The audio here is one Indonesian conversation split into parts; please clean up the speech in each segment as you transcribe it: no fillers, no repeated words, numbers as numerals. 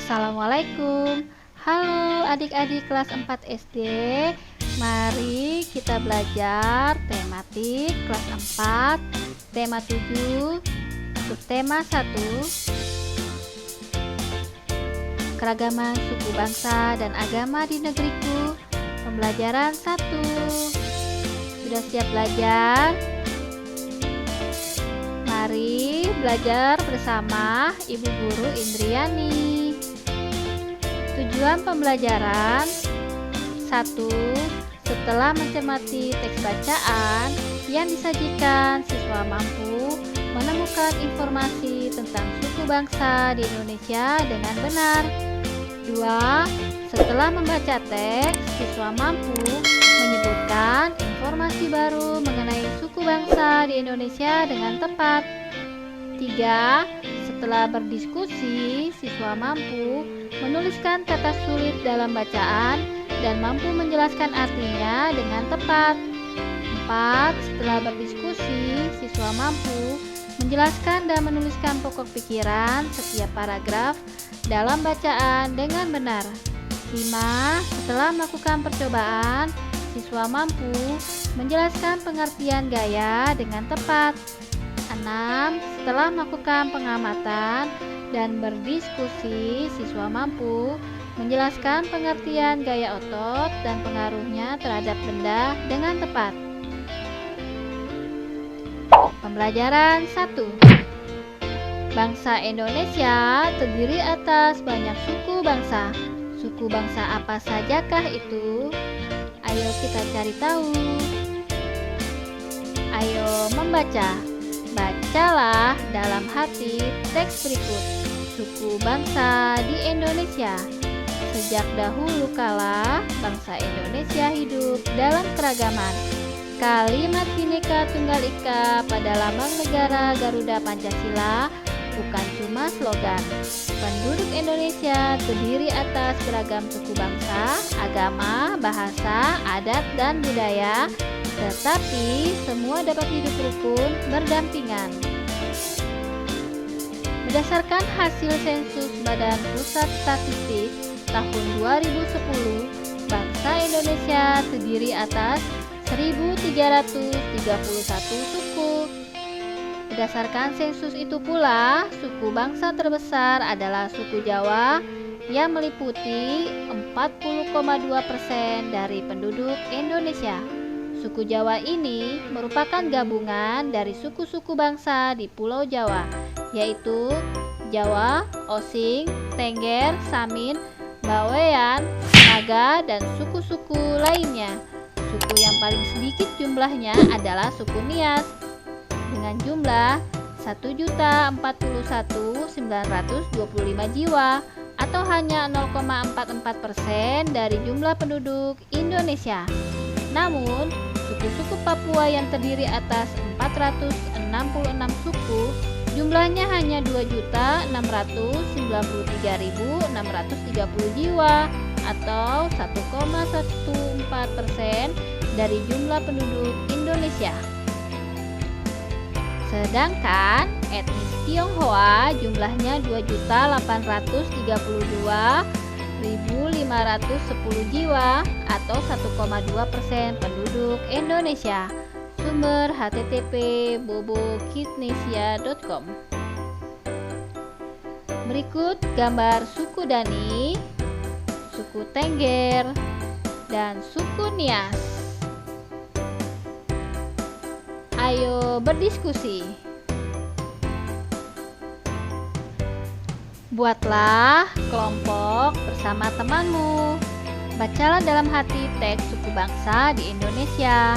Assalamualaikum. Halo adik-adik kelas 4 SD. Mari kita belajar tematik kelas 4, tema 7, subtema 1, keragaman suku bangsa dan agama di negeriku, pembelajaran 1. Sudah siap belajar? Mari belajar bersama Ibu Guru Indriani. Tujuan pembelajaran 1. Setelah mencermati teks bacaan yang disajikan, siswa mampu menemukan informasi tentang suku bangsa di Indonesia dengan benar. 2. Setelah membaca teks, siswa mampu menyebutkan informasi baru mengenai suku bangsa di Indonesia dengan tepat. 3. Setelah berdiskusi, siswa mampu menuliskan kata sulit dalam bacaan dan mampu menjelaskan artinya dengan tepat. 4. Setelah berdiskusi, siswa mampu menjelaskan dan menuliskan pokok pikiran setiap paragraf dalam bacaan dengan benar. 5. Setelah melakukan percobaan, siswa mampu menjelaskan pengertian gaya dengan tepat. 6. Setelah melakukan pengamatan dan berdiskusi, siswa mampu menjelaskan pengertian gaya otot dan pengaruhnya terhadap benda dengan tepat. Pembelajaran 1. Bangsa Indonesia terdiri atas banyak suku bangsa. Suku bangsa apa sajakah itu? Ayo kita cari tahu. Ayo membaca. Bacalah dalam hati teks berikut. Suku bangsa di Indonesia. Sejak dahulu kala, bangsa Indonesia hidup dalam keragaman. Kalimat Bhinneka Tunggal Ika pada lambang negara Garuda Pancasila bukan cuma slogan. Penduduk Indonesia terdiri atas beragam suku bangsa, agama, bahasa, adat, dan budaya, tetapi semua dapat hidup rukun berdampingan. Berdasarkan hasil sensus Badan Pusat Statistik tahun 2010, bangsa Indonesia terdiri atas 1.331 suku. Berdasarkan sensus itu pula, suku bangsa terbesar adalah suku Jawa yang meliputi 40,2% dari penduduk Indonesia. Suku Jawa ini merupakan gabungan dari suku-suku bangsa di Pulau Jawa, yaitu Jawa, Osing, Tengger, Samin, Bawean, Naga, dan suku-suku lainnya. Suku yang paling sedikit jumlahnya adalah suku Nias dengan jumlah 1.041.925 jiwa atau hanya 0,44% dari jumlah penduduk Indonesia. Namun, suku-suku Papua yang terdiri atas 466 suku, jumlahnya hanya 2.693.630 jiwa atau 1,14% dari jumlah penduduk Indonesia. Sedangkan etnis Tionghoa jumlahnya 2.832.510 jiwa atau 1,2% penduduk Indonesia. Sumber http://bobokidnesia.com. Berikut gambar suku Dani, suku Tengger, dan suku Nias. Ayo berdiskusi. Buatlah kelompok bersama temanmu. Bacalah dalam hati teks suku bangsa di Indonesia.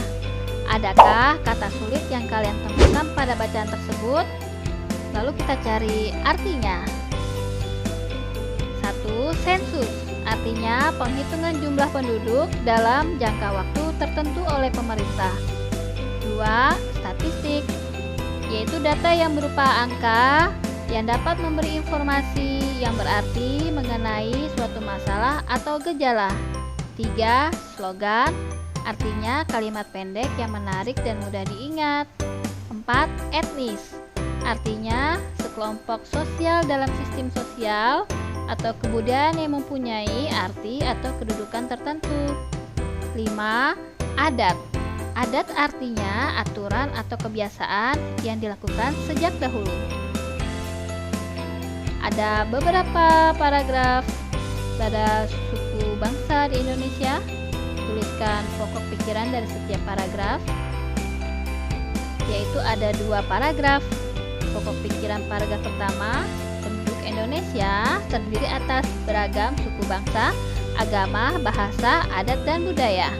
Adakah kata sulit yang kalian temukan pada bacaan tersebut? Lalu kita cari artinya. 1. Sensus, artinya penghitungan jumlah penduduk dalam jangka waktu tertentu oleh pemerintah. 2. Statistik, yaitu data yang berupa angka yang dapat memberi informasi yang berarti mengenai suatu masalah atau gejala. 3. Slogan, artinya kalimat pendek yang menarik dan mudah diingat. 4. Etnis, artinya sekelompok sosial dalam sistem sosial atau kebudayaan yang mempunyai arti atau kedudukan tertentu. 5. Adat. Adat artinya aturan atau kebiasaan yang dilakukan sejak dahulu. Ada beberapa paragraf pada suku bangsa di Indonesia. Tuliskan pokok pikiran dari setiap paragraf, yaitu ada 2 paragraf. Pokok pikiran paragraf pertama, penduduk Indonesia terdiri atas beragam suku bangsa, agama, bahasa, adat, dan budaya.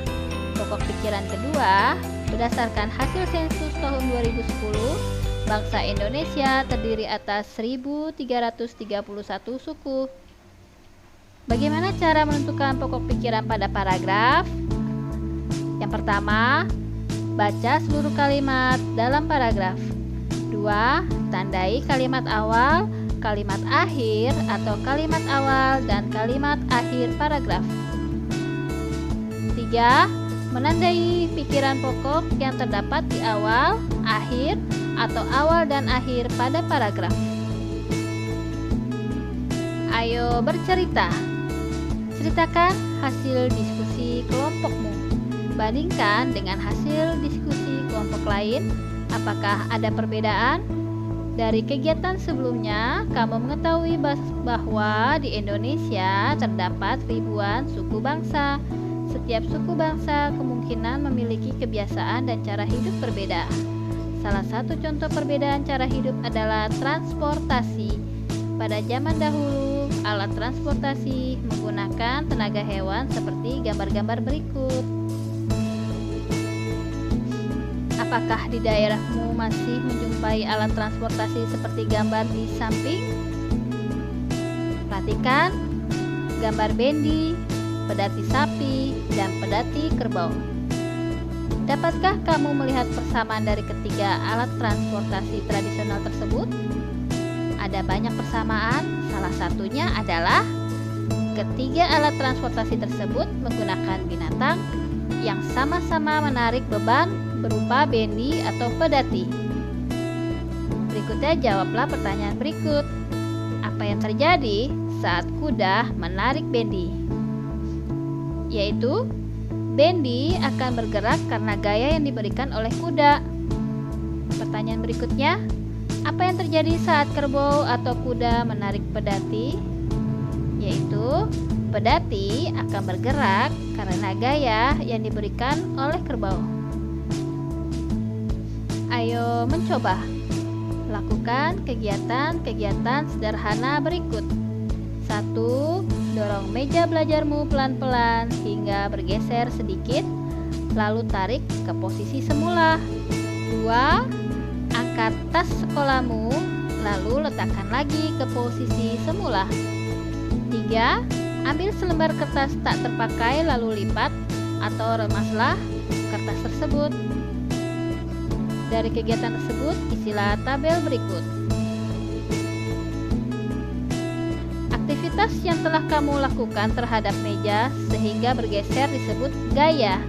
Pokok pikiran kedua, berdasarkan hasil sensus tahun 2010, bangsa Indonesia terdiri atas 1.331 suku. Bagaimana cara menentukan pokok pikiran pada paragraf? Yang pertama, baca seluruh kalimat dalam paragraf. 2. Tandai kalimat awal, kalimat akhir, atau kalimat awal dan kalimat akhir paragraf. 3. Menandai pikiran pokok yang terdapat di awal, akhir, atau awal dan akhir pada paragraf. Ayo bercerita. Ceritakan hasil diskusi kelompokmu. Bandingkan dengan hasil diskusi kelompok lain. Apakah ada perbedaan? Dari kegiatan sebelumnya, kamu mengetahui bahwa di Indonesia terdapat ribuan suku bangsa. Setiap suku bangsa kemungkinan memiliki kebiasaan dan cara hidup berbeda. Salah satu contoh perbedaan cara hidup adalah transportasi. Pada zaman dahulu, alat transportasi menggunakan tenaga hewan seperti gambar-gambar berikut. Apakah di daerahmu masih menjumpai alat transportasi seperti gambar di samping? Perhatikan gambar bendi, pedati sapi, dan pedati kerbau. Dapatkah kamu melihat persamaan dari ketiga alat transportasi tradisional tersebut? Ada banyak persamaan, salah satunya adalah ketiga alat transportasi tersebut menggunakan binatang yang sama-sama menarik beban berupa bendi atau pedati. Berikutnya jawablah pertanyaan berikut. Apa yang terjadi saat kuda menarik bendi? Yaitu, bendi akan bergerak karena gaya yang diberikan oleh kuda. Pertanyaan berikutnya, apa yang terjadi saat kerbau atau kuda menarik pedati? Yaitu, pedati akan bergerak karena gaya yang diberikan oleh kerbau. Ayo mencoba. Lakukan kegiatan-kegiatan sederhana berikut. 1. Dorong meja belajarmu pelan-pelan hingga bergeser sedikit, lalu tarik ke posisi semula. 2. Angkat tas sekolahmu, lalu letakkan lagi ke posisi semula. 3. Ambil selembar kertas tak terpakai lalu lipat atau remaslah kertas tersebut. Dari kegiatan tersebut, isilah tabel berikut. Aktivitas yang telah kamu lakukan terhadap meja sehingga bergeser disebut gaya.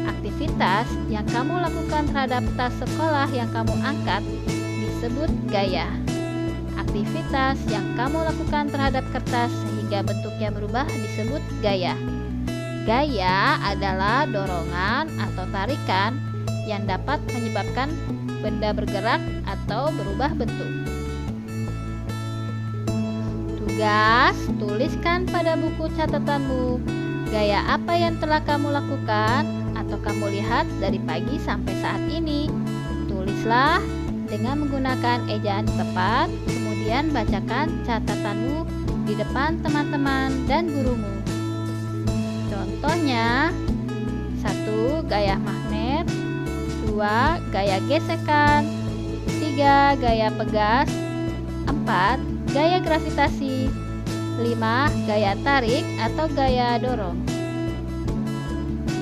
Aktivitas yang kamu lakukan terhadap tas sekolah yang kamu angkat disebut gaya. Aktivitas yang kamu lakukan terhadap kertas sehingga bentuknya berubah disebut gaya. Gaya adalah dorongan atau tarikan yang dapat menyebabkan benda bergerak atau berubah bentuk. Tugas, tuliskan pada buku catatanmu gaya apa yang telah kamu lakukan atau kamu lihat dari pagi sampai saat ini. Tulislah dengan menggunakan ejaan tepat, kemudian bacakan catatanmu di depan teman-teman dan gurumu. Contohnya, 1. Gaya magnet, 2. Gaya gesekan, 3. Gaya pegas, 4. Gaya gravitasi, 5. Gaya tarik atau gaya dorong.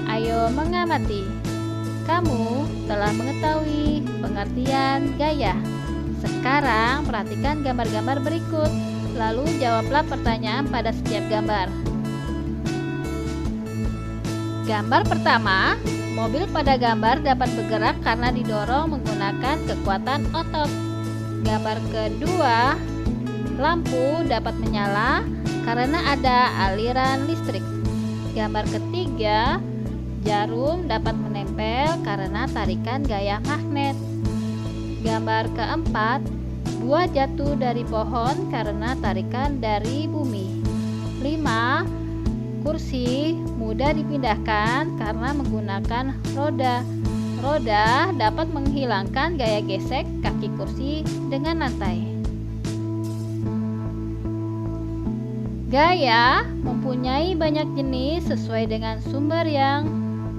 Ayo mengamati. Kamu telah mengetahui pengertian gaya. Sekarang perhatikan gambar-gambar berikut, lalu jawablah pertanyaan pada setiap gambar. Gambar pertama, mobil pada gambar dapat bergerak karena didorong menggunakan kekuatan otot. Gambar kedua, lampu dapat menyala karena ada aliran listrik. Gambar ketiga, jarum dapat menempel karena tarikan gaya magnet. Gambar keempat, buah jatuh dari pohon karena tarikan dari bumi. 5. Kursi mudah dipindahkan karena menggunakan roda. Roda dapat menghilangkan gaya gesek kaki kursi dengan lantai. Gaya mempunyai banyak jenis sesuai dengan sumber yang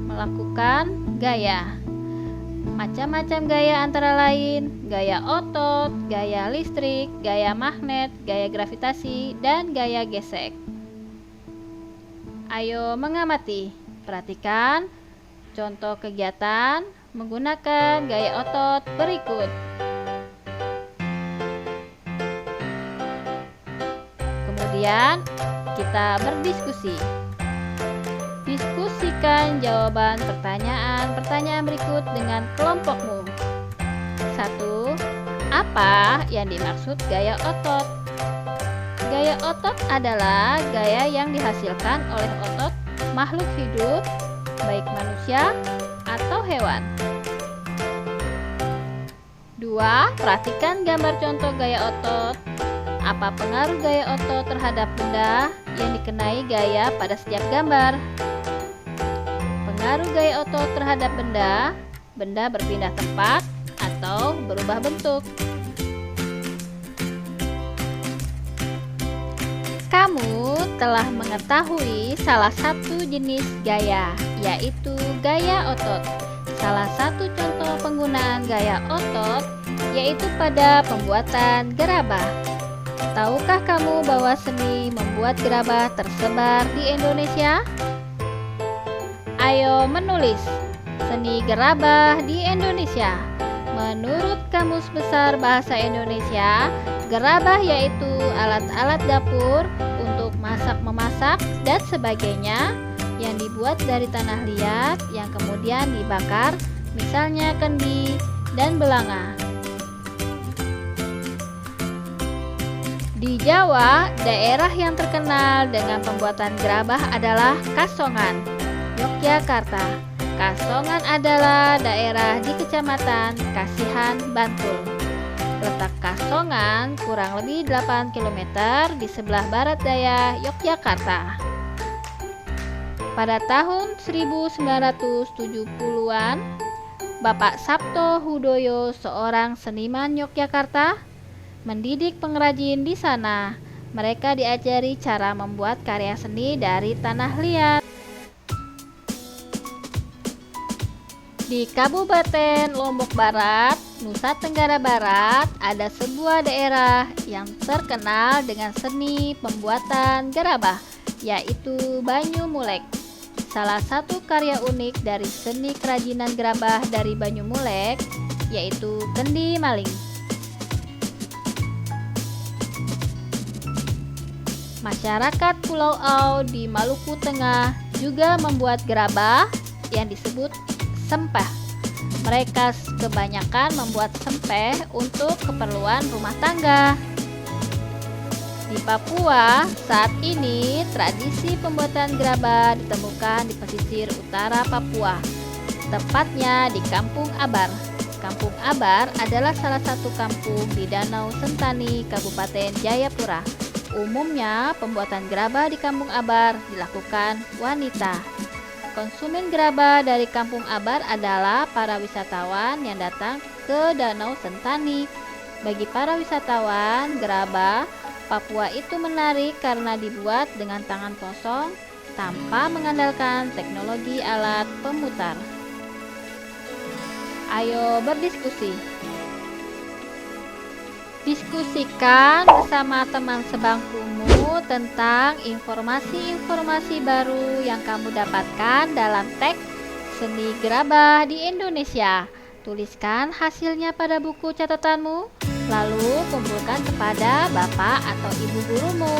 melakukan gaya. Macam-macam gaya antara lain gaya otot, gaya listrik, gaya magnet, gaya gravitasi, dan gaya gesek. Ayo mengamati, perhatikan contoh kegiatan menggunakan gaya otot berikut. Kemudian kita berdiskusi. Diskusikan jawaban pertanyaan-pertanyaan berikut dengan kelompokmu. 1. Apa yang dimaksud gaya otot? Gaya otot adalah gaya yang dihasilkan oleh otot makhluk hidup, baik manusia atau hewan. 2. Perhatikan gambar contoh gaya otot. Apa pengaruh gaya otot terhadap benda yang dikenai gaya pada setiap gambar? Pengaruh gaya otot terhadap benda, benda berpindah tempat atau berubah bentuk. Kamu telah mengetahui salah satu jenis gaya, yaitu gaya otot. Salah satu contoh penggunaan gaya otot yaitu pada pembuatan gerabah. Tahukah kamu bahwa seni membuat gerabah tersebar di Indonesia? Ayo menulis seni gerabah di Indonesia. Menurut Kamus Besar Bahasa Indonesia, gerabah yaitu alat-alat dapur untuk masak-memasak dan sebagainya yang dibuat dari tanah liat yang kemudian dibakar, misalnya kendi dan belanga. Di Jawa, daerah yang terkenal dengan pembuatan gerabah adalah Kasongan, Yogyakarta. Kasongan adalah daerah di Kecamatan Kasihan, Bantul. Letak Kasongan kurang lebih 8 km di sebelah barat daya Yogyakarta. Pada tahun 1970-an, Bapak Sabto Hudoyo, seorang seniman Yogyakarta, mendidik pengrajin di sana. Mereka diajari cara membuat karya seni dari tanah liat. Di Kabupaten Lombok Barat, Nusa Tenggara Barat, ada sebuah daerah yang terkenal dengan seni pembuatan gerabah, yaitu Banyumulek. Salah satu karya unik dari seni kerajinan gerabah dari Banyumulek yaitu kendi maling. Masyarakat Pulau Au di Maluku Tengah juga membuat gerabah yang disebut sempeh. Mereka kebanyakan membuat sempeh untuk keperluan rumah tangga. Di Papua, saat ini tradisi pembuatan gerabah ditemukan di pesisir utara Papua, tepatnya di Kampung Abar. Kampung Abar adalah salah satu kampung di Danau Sentani, Kabupaten Jayapura. Umumnya, pembuatan gerabah di Kampung Abar dilakukan wanita. Konsumen gerabah dari Kampung Abar adalah para wisatawan yang datang ke Danau Sentani. Bagi para wisatawan, gerabah Papua itu menarik karena dibuat dengan tangan kosong tanpa mengandalkan teknologi alat pemutar. Ayo berdiskusi. Diskusikan bersama teman sebangkumu tentang informasi-informasi baru yang kamu dapatkan dalam teks Seni Gerabah di Indonesia. Tuliskan hasilnya pada buku catatanmu, lalu kumpulkan kepada bapak atau ibu gurumu.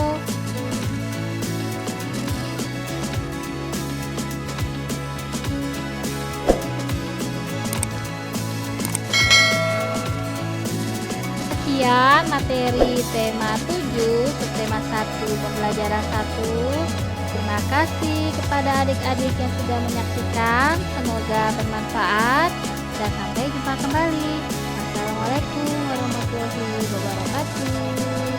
Sekian materi tema 7 subtema 1 pembelajaran 1. Terima kasih kepada adik-adik yang sudah menyaksikan. Semoga bermanfaat dan sampai jumpa kembali. Assalamualaikum warahmatullahi wabarakatuh.